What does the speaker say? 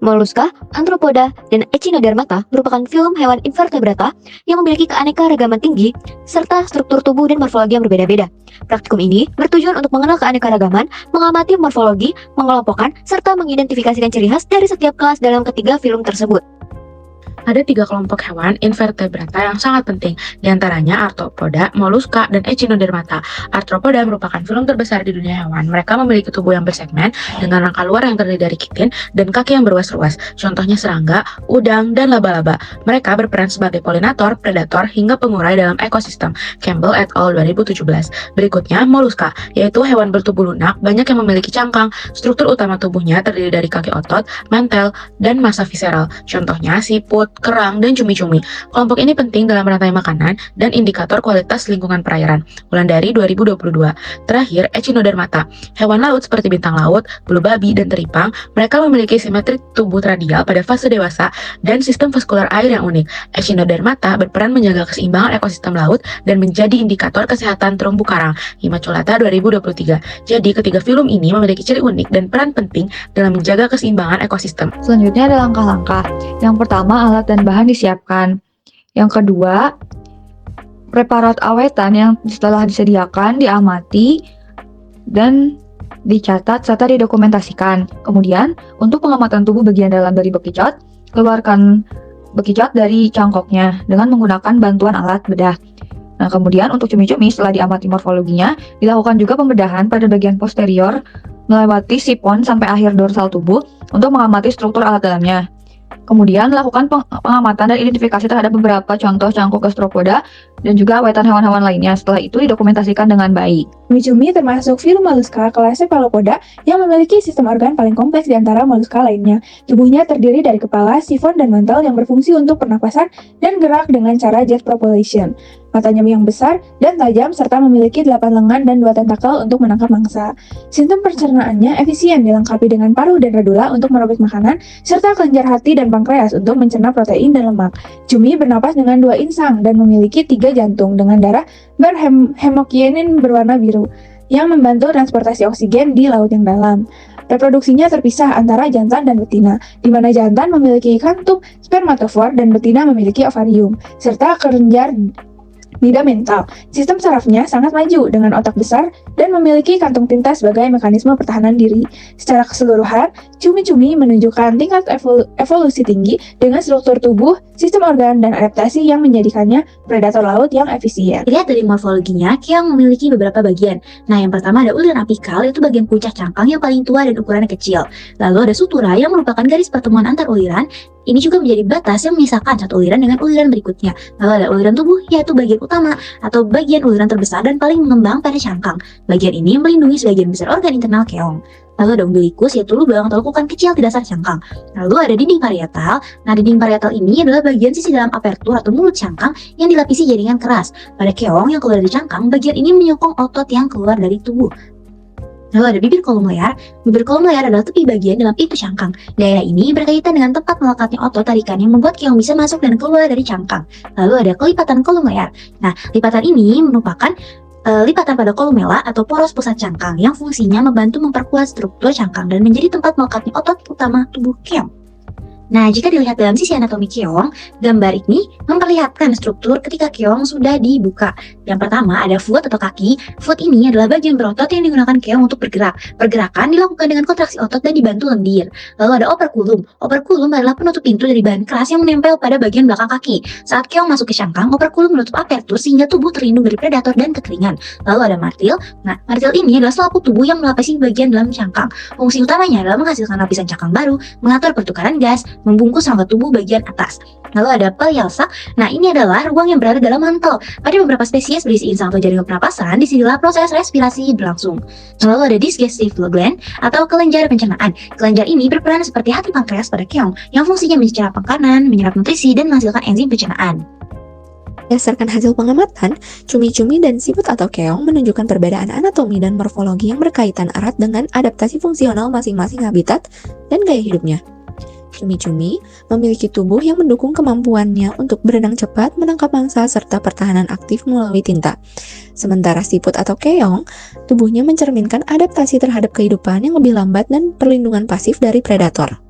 Molluska, Arthropoda, dan Echinodermata merupakan film hewan invertebrata yang memiliki keanekaragaman tinggi serta struktur tubuh dan morfologi yang berbeda-beda. Praktikum ini bertujuan untuk mengenal keanekaragaman, mengamati morfologi, mengelompokkan, serta mengidentifikasikan ciri khas dari setiap kelas dalam ketiga film tersebut. Ada 3 kelompok hewan invertebrata yang sangat penting, diantaranya Arthropoda, Molluska, dan Echinodermata. Arthropoda merupakan film terbesar di dunia hewan. Mereka memiliki tubuh yang bersegmen dengan rangka luar yang terdiri dari kitin dan kaki yang beruas-ruas. Contohnya serangga, udang, dan laba-laba. Mereka berperan sebagai polinator, predator, hingga pengurai dalam ekosistem. Campbell et al. 2017. Berikutnya, Molluska, yaitu hewan bertubuh lunak, banyak yang memiliki cangkang. Struktur utama tubuhnya terdiri dari kaki otot, mantel, dan massa visceral. Contohnya siput, kerang, dan cumi-cumi. Kelompok ini penting dalam rantai makanan dan indikator kualitas lingkungan perairan. Wulandari 2022. Terakhir, Echinodermata. Hewan laut seperti bintang laut, bulu babi, dan teripang, mereka memiliki simetri tubuh radial pada fase dewasa dan sistem vaskular air yang unik. Echinodermata berperan menjaga keseimbangan ekosistem laut dan menjadi indikator kesehatan terumbu karang. Immaculata 2023. Jadi, ketiga film ini memiliki ciri unik dan peran penting dalam menjaga keseimbangan ekosistem. Selanjutnya ada langkah-langkah. Yang pertama, alat dan bahan disiapkan. Yang kedua, preparat awetan yang setelah disediakan diamati dan dicatat serta didokumentasikan. Kemudian, untuk pengamatan tubuh bagian dalam dari bekicot, keluarkan bekicot dari cangkoknya dengan menggunakan bantuan alat bedah. Nah, kemudian untuk cumi-cumi setelah diamati morfologinya, dilakukan juga pembedahan pada bagian posterior melewati sipon sampai akhir dorsal tubuh untuk mengamati struktur alat dalamnya. Kemudian lakukan pengamatan dan identifikasi terhadap beberapa contoh cangkok gastropoda dan juga awetan hewan-hewan lainnya. Setelah itu didokumentasikan dengan baik. Cumi-cumi termasuk filum molluska kelas Cephalopoda yang memiliki sistem organ paling kompleks di antara molluska lainnya. Tubuhnya terdiri dari kepala, sifon, dan mantel yang berfungsi untuk pernapasan dan gerak dengan cara jet propulsion. Matanya yang besar dan tajam serta memiliki 8 lengan dan 2 tentakel untuk menangkap mangsa. Sistem pencernaannya efisien, dilengkapi dengan paruh dan radula untuk merobek makanan, serta kelenjar hati dan pankreas untuk mencerna protein dan lemak. Cumi bernapas dengan 2 insang dan memiliki 3 jantung dengan darah berhemokinin berwarna biru yang membantu transportasi oksigen di laut yang dalam. Reproduksinya terpisah antara jantan dan betina, di mana jantan memiliki kantung spermatofor dan betina memiliki ovarium, serta kelenjar nida mental. Sistem sarafnya sangat maju dengan otak besar dan memiliki kantung tinta sebagai mekanisme pertahanan diri. Secara keseluruhan, cumi-cumi menunjukkan tingkat evolusi tinggi dengan struktur tubuh, sistem organ, dan adaptasi yang menjadikannya predator laut yang efisien. Dilihat dari morfologinya, keong memiliki beberapa bagian. Nah, yang pertama ada uliran apikal, yaitu bagian puncak cangkang yang paling tua dan ukurannya kecil. Lalu ada sutura yang merupakan garis pertemuan antar uliran. Ini juga menjadi batas yang memisahkan satu uliran dengan uliran berikutnya. Lalu ada uliran tubuh, yaitu bagian utama atau bagian uliran terbesar dan paling mengembang pada cangkang. Bagian ini melindungi sebagian besar organ internal keong. Lalu ada umbilikus, yaitu lubang atau lekukan kecil di dasar cangkang. Lalu ada dinding parietal. Nah, dinding parietal ini adalah bagian sisi dalam apertur atau mulut cangkang yang dilapisi jaringan keras. Pada keong yang keluar dari cangkang, bagian ini menyokong otot yang keluar dari tubuh. Lalu ada bibir kolom layar. Bibir kolom layar adalah tepi bagian dalam pintu cangkang. Daerah ini berkaitan dengan tempat melekatnya otot tarikan yang membuat keong bisa masuk dan keluar dari cangkang. Lalu ada kelipatan kolom layar. Nah, lipatan ini merupakan lipatan pada kolumella atau poros pusat cangkang yang fungsinya membantu memperkuat struktur cangkang dan menjadi tempat melekatnya otot utama tubuh keong. Nah, jika dilihat dalam sisi anatomi keong, gambar ini memperlihatkan struktur ketika keong sudah dibuka. Yang pertama ada foot atau kaki. Foot ini adalah bagian berotot yang digunakan keong untuk bergerak. Pergerakan dilakukan dengan kontraksi otot dan dibantu lendir. Lalu ada operculum. Operculum adalah penutup pintu dari bahan keras yang menempel pada bagian belakang kaki. Saat keong masuk ke cangkang, operculum menutup apertur sehingga tubuh terlindung dari predator dan kekeringan. Lalu ada martil. Nah, martil ini adalah selaput tubuh yang melapisi bagian dalam cangkang. Fungsi utamanya adalah menghasilkan lapisan cangkang baru, mengatur pertukaran gas, membungkus rongga tubuh bagian atas. Lalu ada peljalsak. Nah, ini adalah ruang yang berada dalam mantel. Pada beberapa spesies berisi insang atau jaringan pernapasan, disinilah proses respirasi berlangsung. Lalu ada digestive gland atau kelenjar pencernaan. Kelenjar ini berperan seperti hati pankreas pada keong yang fungsinya mencerna makanan, menyerap nutrisi, dan menghasilkan enzim pencernaan. Berdasarkan hasil pengamatan, cumi-cumi dan siput atau keong menunjukkan perbedaan anatomi dan morfologi yang berkaitan erat dengan adaptasi fungsional masing-masing habitat dan gaya hidupnya. Cumi-cumi memiliki tubuh yang mendukung kemampuannya untuk berenang cepat, menangkap mangsa, serta pertahanan aktif melalui tinta. Sementara siput atau keong, tubuhnya mencerminkan adaptasi terhadap kehidupan yang lebih lambat dan perlindungan pasif dari predator.